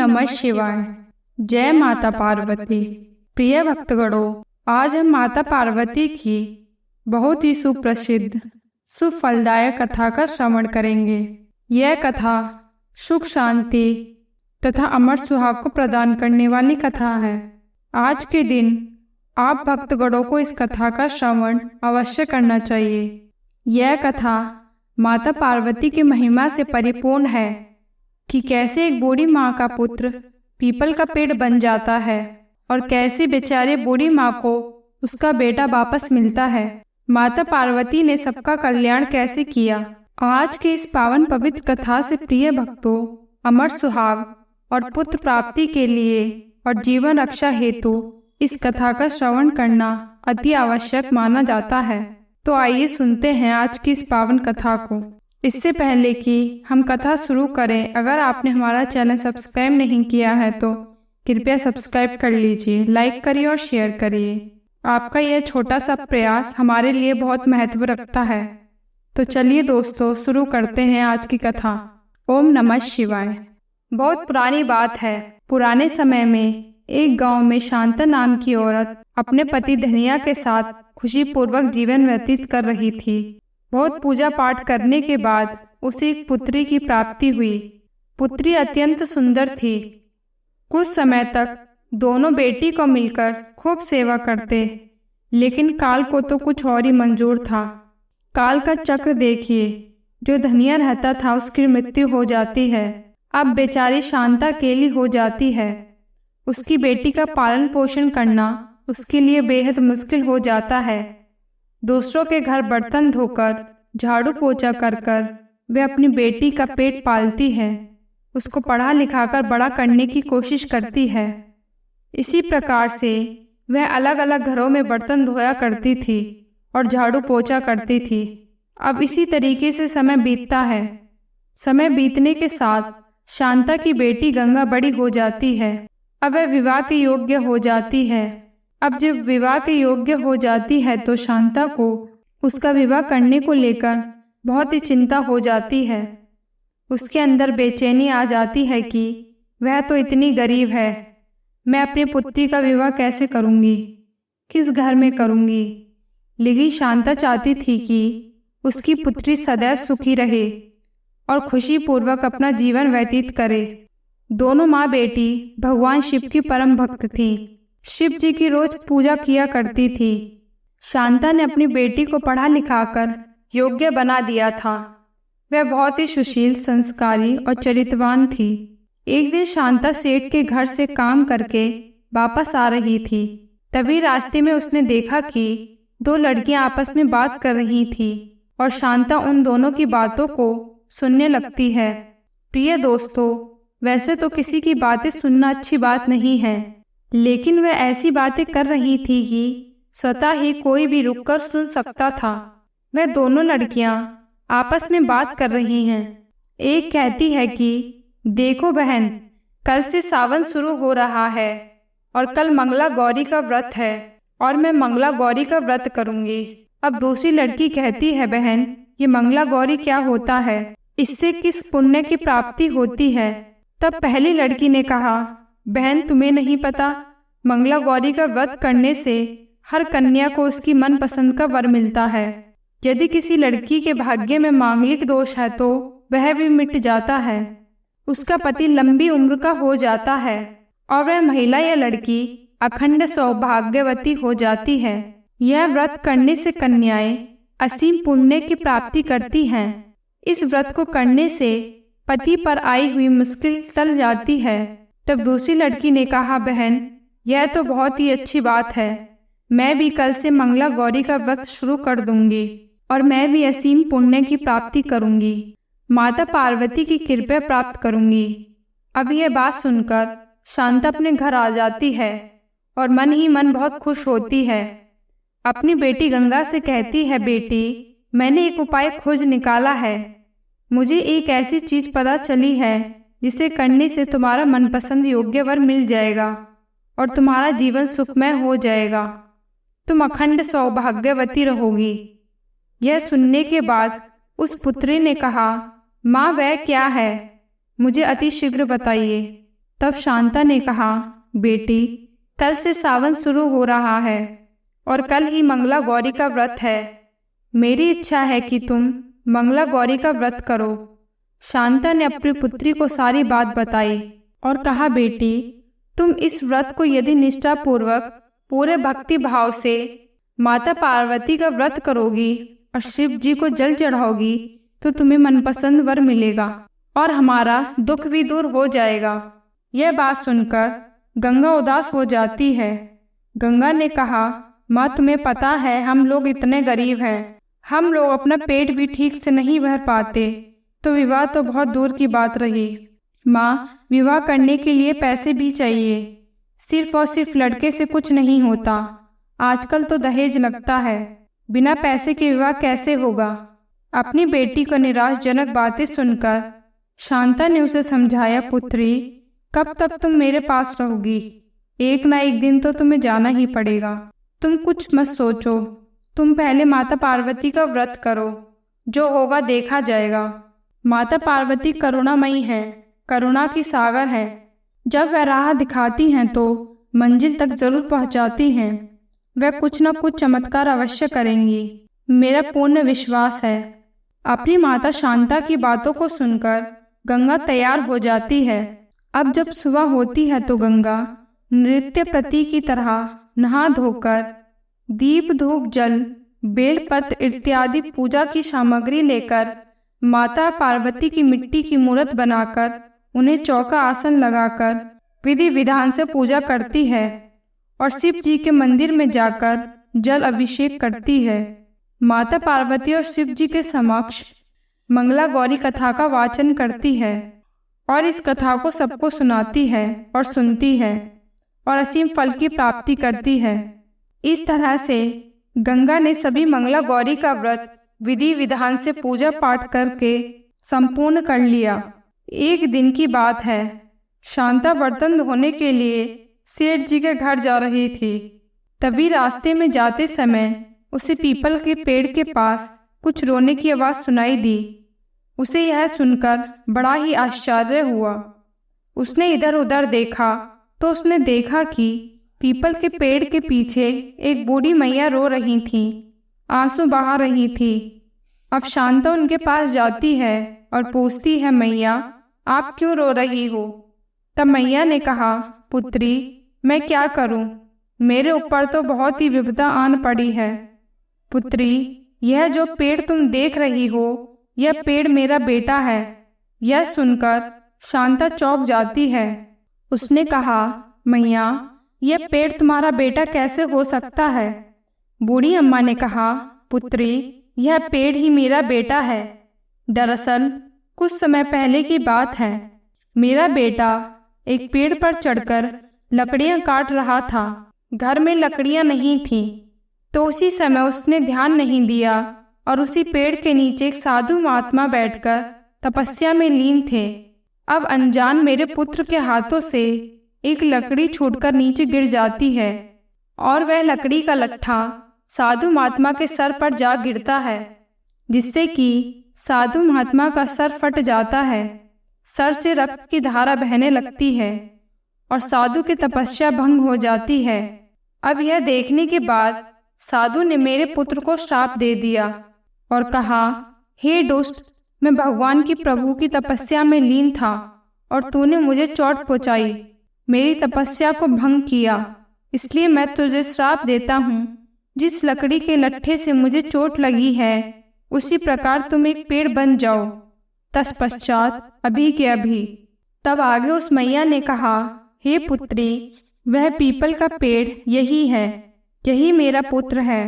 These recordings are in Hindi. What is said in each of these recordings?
नमः शिवाय। जय माता पार्वती। प्रिय भक्तगणों, आज हम माता पार्वती की बहुत ही सुप्रसिद्ध सुफलदायक कथा का श्रवण करेंगे। यह कथा सुख शांति तथा अमर सुहाग को प्रदान करने वाली कथा है। आज के दिन आप भक्तगणों को इस कथा का श्रवण अवश्य करना चाहिए। यह कथा माता पार्वती की महिमा से परिपूर्ण है कि कैसे एक बूढ़ी माँ का पुत्र पीपल का पेड़ बन जाता है और कैसे बेचारे बूढ़ी माँ को उसका बेटा वापस मिलता है। माता पार्वती ने सबका कल्याण कैसे किया। आज के इस पावन पवित्र कथा से प्रिय भक्तों, अमर सुहाग और पुत्र प्राप्ति के लिए और जीवन रक्षा हेतु इस कथा का श्रवण करना अति आवश्यक माना जाता है। तो आइए सुनते हैं आज की इस पावन कथा को। इससे पहले कि हम कथा शुरू करें, अगर आपने हमारा चैनल सब्सक्राइब नहीं किया है तो कृपया सब्सक्राइब कर लीजिए, लाइक करिए और शेयर करिए। आपका यह छोटा सा प्रयास हमारे लिए बहुत महत्व रखता है। तो चलिए दोस्तों, शुरू करते हैं आज की कथा। ओम नमः शिवाय। बहुत पुरानी बात है। पुराने समय में एक गांव में शांता नाम की औरत अपने पति धनिया के साथ खुशी पूर्वक जीवन व्यतीत कर रही थी। बहुत पूजा पाठ करने के बाद उसे एक पुत्री की प्राप्ति हुई। पुत्री अत्यंत सुंदर थी। कुछ समय तक दोनों बेटी को मिलकर खूब सेवा करते, लेकिन काल को तो कुछ और ही मंजूर था। काल का चक्र देखिए, जो धनिया रहता था उसकी मृत्यु हो जाती है। अब बेचारी शांता अकेली हो जाती है। उसकी बेटी का पालन पोषण करना उसके लिए बेहद मुश्किल हो जाता है। दूसरों के घर बर्तन धोकर, झाड़ू पोछा कर कर वह अपनी बेटी का पेट पालती है। उसको पढ़ा लिखाकर बड़ा करने की कोशिश करती है। इसी प्रकार से वह अलग अलग घरों में बर्तन धोया करती थी और झाड़ू पोछा करती थी। अब इसी तरीके से समय बीतता है। समय बीतने के साथ शांता की बेटी गंगा बड़ी हो जाती है। अब वह विवाह के योग्य हो जाती है। अब जब विवाह के योग्य हो जाती है तो शांता को उसका विवाह करने को लेकर बहुत ही चिंता हो जाती है। उसके अंदर बेचैनी आ जाती है कि वह तो इतनी गरीब है, मैं अपनी पुत्री का विवाह कैसे करूंगी, किस घर में करूंगी। लेकिन शांता चाहती थी कि उसकी पुत्री सदैव सुखी रहे और खुशी पूर्वक अपना जीवन व्यतीत करे। दोनों माँ बेटी भगवान शिव की परम भक्त थी। शिव जी की रोज पूजा किया करती थी। शांता ने अपनी बेटी को पढ़ा लिखाकर योग्य बना दिया था। वह बहुत ही सुशील, संस्कारी और चरित्रवान थी। एक दिन शांता सेठ के घर से काम करके वापस आ रही थी। तभी रास्ते में उसने देखा कि दो लड़कियां आपस में बात कर रही थी और शांता उन दोनों की बातों को सुनने लगती है। प्रिय दोस्तों, वैसे तो किसी की बातें सुनना अच्छी बात नहीं है, लेकिन वह ऐसी बातें कर रही थी कि स्वतः ही कोई भी रुककर सुन सकता था। वह दोनों लड़कियां आपस में बात कर रही हैं। एक कहती है कि देखो बहन, कल से सावन शुरू हो रहा है और कल मंगला गौरी का व्रत है और मैं मंगला गौरी का व्रत करूंगी। अब दूसरी लड़की कहती है, बहन ये मंगला गौरी क्या होता है, इससे किस पुण्य की प्राप्ति होती है। तब पहली लड़की ने कहा, बहन तुम्हें नहीं पता, मंगला गौरी का व्रत करने से हर कन्या को उसकी मनपसंद का वर मिलता है। यदि किसी लड़की के भाग्य में मांगलिक दोष है तो वह भी मिट जाता है। उसका पति लंबी उम्र का हो जाता है और वह महिला या लड़की अखंड सौभाग्यवती हो जाती है। यह व्रत करने से कन्याएं असीम पुण्य की प्राप्ति करती हैं। इस व्रत को करने से पति पर आई हुई मुश्किल टल जाती है। तब दूसरी लड़की ने कहा, बहन यह तो बहुत ही अच्छी बात है, मैं भी कल से मंगला गौरी का व्रत शुरू कर दूंगी और मैं भी असीम पुण्य की प्राप्ति करूंगी, माता पार्वती की कृपा प्राप्त करूंगी। अब यह बात सुनकर शांता अपने घर आ जाती है और मन ही मन बहुत खुश होती है। अपनी बेटी गंगा से कहती है, बेटी मैंने एक उपाय खोज निकाला है। मुझे एक ऐसी चीज पता चली है जिसे करने से तुम्हारा मनपसंद योग्य वर मिल जाएगा और तुम्हारा जीवन सुखमय हो जाएगा। तुम अखंड सौभाग्यवती रहोगी। यह सुनने के बाद उस पुत्री ने कहा, माँ वह क्या है, मुझे अति शीघ्र बताइए। तब शांता ने कहा, बेटी, कल से सावन शुरू हो रहा है और कल ही मंगला गौरी का व्रत है। मेरी इच्छा है कि तुम मंगला गौरी का व्रत करो। शांता ने अपनी पुत्री को सारी बात बताई और कहा, बेटी, तुम इस व्रत को यदि निष्ठापूर्वक पूरे भक्ति भाव से माता पार्वती का व्रत करोगी और शिव जी को जल चढ़ाओगी तो तुम्हें मनपसंद वर मिलेगा और हमारा दुख भी दूर हो जाएगा। यह बात सुनकर गंगा उदास हो जाती है। गंगा ने कहा, माँ, तुम्हें पता है हम लोग इतने गरीब हैं, हम लोग अपना पेट भी ठीक से नहीं भर पाते, तो विवाह तो बहुत दूर की बात रही। माँ, विवाह करने के लिए पैसे भी चाहिए, सिर्फ और सिर्फ लड़के से कुछ नहीं होता। आजकल तो दहेज लगता है, बिना पैसे के विवाह कैसे होगा। अपनी बेटी को निराशजनक बातें सुनकर शांता ने उसे समझाया, पुत्री, कब तक तुम मेरे पास रहोगी? एक ना एक दिन तो तुम्हें जाना ही पड़ेगा। तुम कुछ मत सोचो, तुम पहले माता पार्वती का व्रत करो, जो होगा देखा जाएगा। माता पार्वती करुणामयी है, करुणा की सागर है। जब वह राह दिखाती हैं तो मंजिल तक जरूर पहुंचाती हैं। वह कुछ न कुछ चमत्कार अवश्य करेंगी, मेरा पूर्ण विश्वास है। अपनी माता शांता की बातों को सुनकर गंगा तैयार हो जाती है। अब जब सुबह होती है तो गंगा नृत्य प्रति की तरह नहा धोकर दीप धूप जल बेलपत्र इत्यादि पूजा की सामग्री लेकर माता पार्वती की मिट्टी की मूर्त बनाकर उन्हें चौका आसन लगाकर विधि विधान से पूजा करती है और शिव जी के मंदिर में जाकर जल अभिषेक करती है। माता पार्वती और शिव जी के समक्ष मंगला गौरी कथा का वाचन करती है और इस कथा को सबको सुनाती है और सुनती है और असीम फल की प्राप्ति करती है। इस तरह से गंगा ने सभी मंगला गौरी का व्रत विधि विधान से पूजा पाठ करके संपूर्ण कर लिया। एक दिन की बात है, शांता बर्तन धोने के लिए सेठ जी के घर जा रही थी। तभी रास्ते में जाते समय उसे पीपल के पेड़ के पास कुछ रोने की आवाज़ सुनाई दी। उसे यह सुनकर बड़ा ही आश्चर्य हुआ। उसने इधर उधर देखा तो उसने देखा कि पीपल के पेड़ के पीछे एक बूढ़ी मैया रो रही थी, आंसू बहा रही थी। अब शांता उनके पास जाती है और पूछती है, मैया, आप क्यों रो रही हो? तब मैया ने कहा, पुत्री, मैं क्या करूं? मेरे ऊपर तो बहुत ही विपदा आन पड़ी है। पुत्री, यह जो पेड़ तुम देख रही हो, यह पेड़ मेरा बेटा है। यह सुनकर शांता चौंक जाती है। उसने कहा, मैया, यह पेड़ तुम्हारा बेटा कैसे हो सकता है? बूढ़ी अम्मा ने कहा, पुत्री, यह पेड़ ही मेरा बेटा है। दरअसल कुछ समय पहले की बात है। मेरा बेटा एक पेड़ पर चढ़कर लकड़ियां काट रहा था। घर में लकड़ियां नहीं थीं, तो उसी समय उसने ध्यान नहीं दिया और उसी पेड़ के नीचे एक साधु महात्मा बैठकर तपस्या में लीन थे। अब अनजान मेरे पुत्र के हाथों से एक लकड़ी छूटकर नीचे गिर जाती है और वह लकड़ी का लट्ठा साधु महात्मा के सर पर जा गिरता है, जिससे कि साधु महात्मा का सर फट जाता है। सर से रक्त की धारा बहने लगती है और साधु की तपस्या भंग हो जाती है। अब यह देखने के बाद साधु ने मेरे पुत्र को श्राप दे दिया और कहा, हे दुष्ट, मैं भगवान की प्रभु की तपस्या में लीन था और तूने मुझे चोट पहुंचाई, मेरी तपस्या को भंग किया, इसलिए मैं तुझे श्राप देता हूँ। जिस लकड़ी के लट्ठे से मुझे चोट लगी है उसी प्रकार तुम एक पेड़ बन जाओ, तत्पश्चात अभी के अभी। तब आगे उस मैया ने कहा, हे पुत्री, वह पीपल का पेड़ यही है, यही मेरा पुत्र है।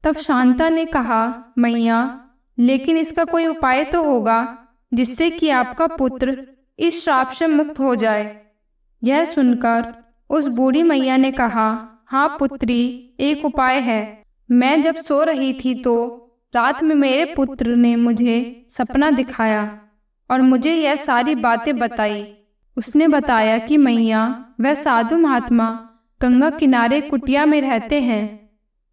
तब शांता ने कहा, मैया, लेकिन इसका कोई उपाय तो होगा जिससे कि आपका पुत्र इस श्राप से मुक्त हो जाए। यह सुनकर उस बूढ़ी मैया ने कहा, हाँ पुत्री, एक उपाय है। मैं जब सो रही थी तो रात में मेरे पुत्र ने मुझे सपना दिखाया और मुझे यह सारी बातें बताई। उसने बताया कि मैया, वह साधु महात्मा गंगा किनारे कुटिया में रहते हैं,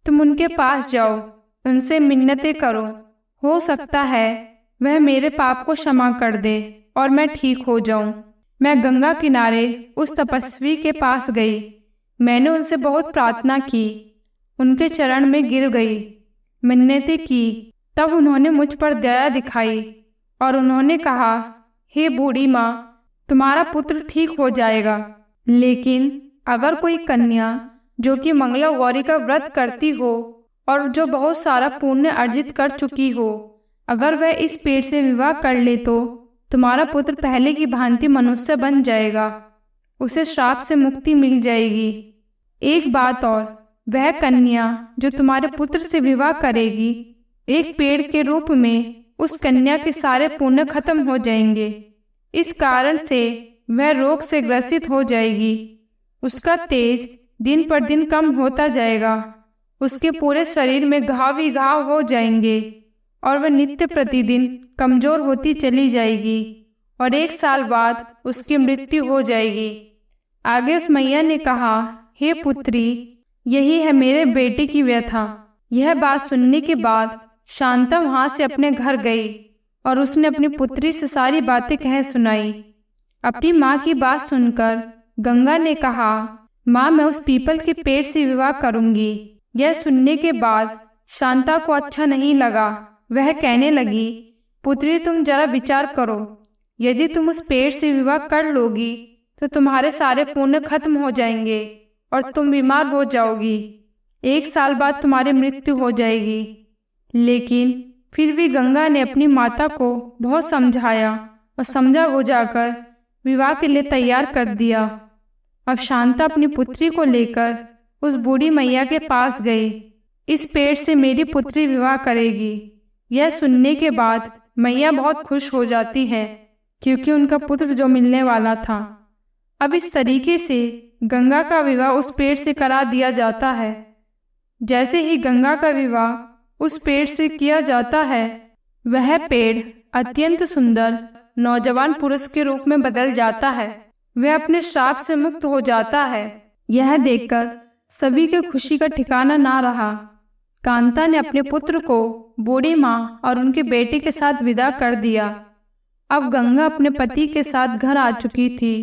तुम उनके पास जाओ, उनसे मिन्नतें करो, हो सकता है वह मेरे पाप को क्षमा कर दे और मैं ठीक हो जाऊं। मैं गंगा किनारे उस तपस्वी के पास गई। मैंने उनसे बहुत प्रार्थना की, उनके चरण में गिर गई, मिन्नतें की। तब उन्होंने मुझ पर दया दिखाई और उन्होंने कहा, हे बूढ़ी माँ, तुम्हारा पुत्र ठीक हो जाएगा। लेकिन अगर कोई कन्या जो कि मंगला गौरी का व्रत करती हो और जो बहुत सारा पुण्य अर्जित कर चुकी हो, अगर वह इस पेड़ से विवाह कर ले तो तुम्हारा पुत्र पहले की भांति मनुष्य बन जाएगा, उसे श्राप से मुक्ति मिल जाएगी। एक बात और, वह कन्या जो तुम्हारे पुत्र से विवाह करेगी, एक पेड़ के रूप में उस कन्या के सारे पुण्य खत्म हो जाएंगे। इस कारण से वह रोग से ग्रसित हो जाएगी, उसका तेज दिन पर दिन कम होता जाएगा, उसके पूरे शरीर में घाव ही घाव हो जाएंगे और वह नित्य प्रतिदिन कमजोर होती चली जाएगी और 1 साल बाद उसकी मृत्यु हो जाएगी। आगे उस मैया ने कहा, हे पुत्री, यही है मेरे बेटे की व्यथा। यह बात सुनने के बाद शांता वहां से अपने घर गई और उसने अपनी पुत्री से सारी बातें कह सुनाई। अपनी माँ की बात सुनकर गंगा ने कहा, माँ, मैं उस पीपल के पेड़ से विवाह करूंगी। यह सुनने के बाद शांता को अच्छा नहीं लगा। वह कहने लगी, पुत्री, तुम जरा विचार करो, यदि तुम उस पेड़ से विवाह कर लोगी तो तुम्हारे सारे पुण्य खत्म हो जाएंगे और तुम बीमार हो जाओगी। 1 साल बाद तुम्हारी मृत्यु हो जाएगी। लेकिन फिर भी गंगा ने अपनी माता को बहुत समझाया और समझा बुझाकर विवाह के लिए तैयार कर दिया। अब शांता अपनी पुत्री को लेकर उस बूढ़ी मैया के पास गई। इस पेड़ से मेरी पुत्री विवाह करेगी। यह सुनने के बाद मैया बहुत खुश हो जाती है, क्योंकि उनका पुत्र जो मिलने वाला था। अब इस तरीके से गंगा का विवाह उस पेड़ से करा दिया जाता है। जैसे ही गंगा का विवाह उस पेड़ से किया जाता है, वह पेड़ अत्यंत सुंदर नौजवान पुरुष के रूप में बदल जाता है। वह अपने श्राप से मुक्त हो जाता है। यह देखकर सभी के खुशी का ठिकाना ना रहा। कांता ने अपने पुत्र को बूढ़ी माँ और उनके बेटे के साथ विदा कर दिया। अब गंगा अपने पति के साथ घर आ चुकी थी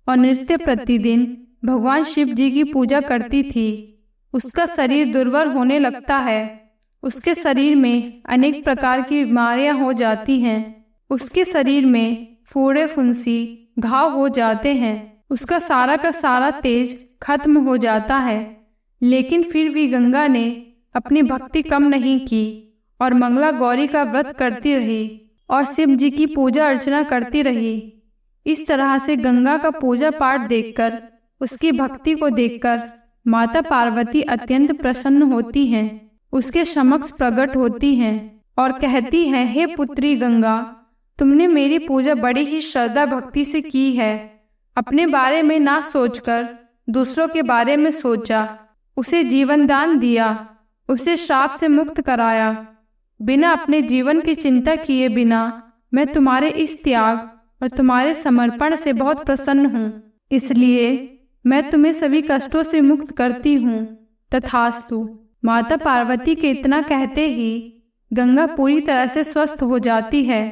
और नित्य प्रतिदिन भगवान शिव जी की पूजा करती थी। उसका शरीर दुर्बल होने लगता है। उसके शरीर में अनेक प्रकार की बीमारियां हो जाती हैं। उसके शरीर में फोड़े फुंसी घाव हो जाते हैं। उसका सारा का सारा तेज खत्म हो जाता है। लेकिन फिर भी गंगा ने अपनी भक्ति कम नहीं की और मंगला गौरी का व्रत करती रही और शिव जी की पूजा अर्चना करती रही। इस तरह से गंगा का पूजा पाठ देखकर, उसकी भक्ति को देखकर माता पार्वती अत्यंत प्रसन्न होती हैं, उसके समक्ष प्रकट होती हैं और कहती हैं, हे पुत्री गंगा, तुमने मेरी पूजा बड़ी ही श्रद्धा भक्ति से की है। अपने बारे में ना सोचकर दूसरों के बारे में सोचा, उसे जीवन दान दिया, उसे श्राप से मुक्त कराया। बिना अपने जीवन की चिंता किए बिना मैं तुम्हारे इस त्याग और तुम्हारे समर्पण से बहुत प्रसन्न हूँ। इसलिए मैं तुम्हें सभी कष्टों से मुक्त करती हूँ। तथास्तु। माता पार्वती के इतना कहते ही गंगा पूरी तरह से स्वस्थ हो जाती है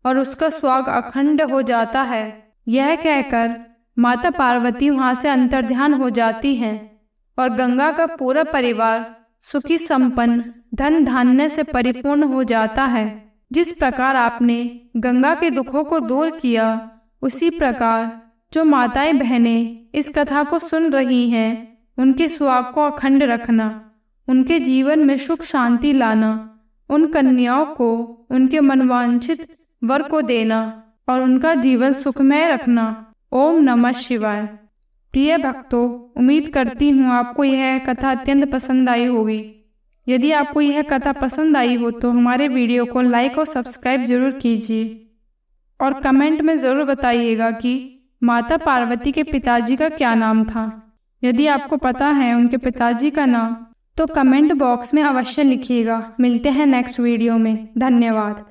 और उसका स्वाग अखंड हो जाता है। यह कहकर माता पार्वती वहां से अंतर्ध्यान हो जाती हैं और गंगा का पूरा परिवार सुखी संपन्न धन धान्य से परिपूर्ण हो जाता है। जिस प्रकार आपने गंगा के दुखों को दूर किया, उसी प्रकार जो माताएं बहनें इस कथा को सुन रही हैं, उनके सुहाग को अखंड रखना, उनके जीवन में सुख शांति लाना, उन कन्याओं को उनके मनवांछित वर को देना और उनका जीवन सुखमय रखना। ओम नमः शिवाय। प्रिय भक्तों, उम्मीद करती हूँ आपको यह कथा अत्यंत पसंद आई होगी। यदि आपको यह कथा पसंद आई हो तो हमारे वीडियो को लाइक और सब्सक्राइब जरूर कीजिए और कमेंट में ज़रूर बताइएगा कि माता पार्वती के पिताजी का क्या नाम था। यदि आपको पता है उनके पिताजी का नाम तो कमेंट बॉक्स में अवश्य लिखिएगा। मिलते हैं नेक्स्ट वीडियो में। धन्यवाद।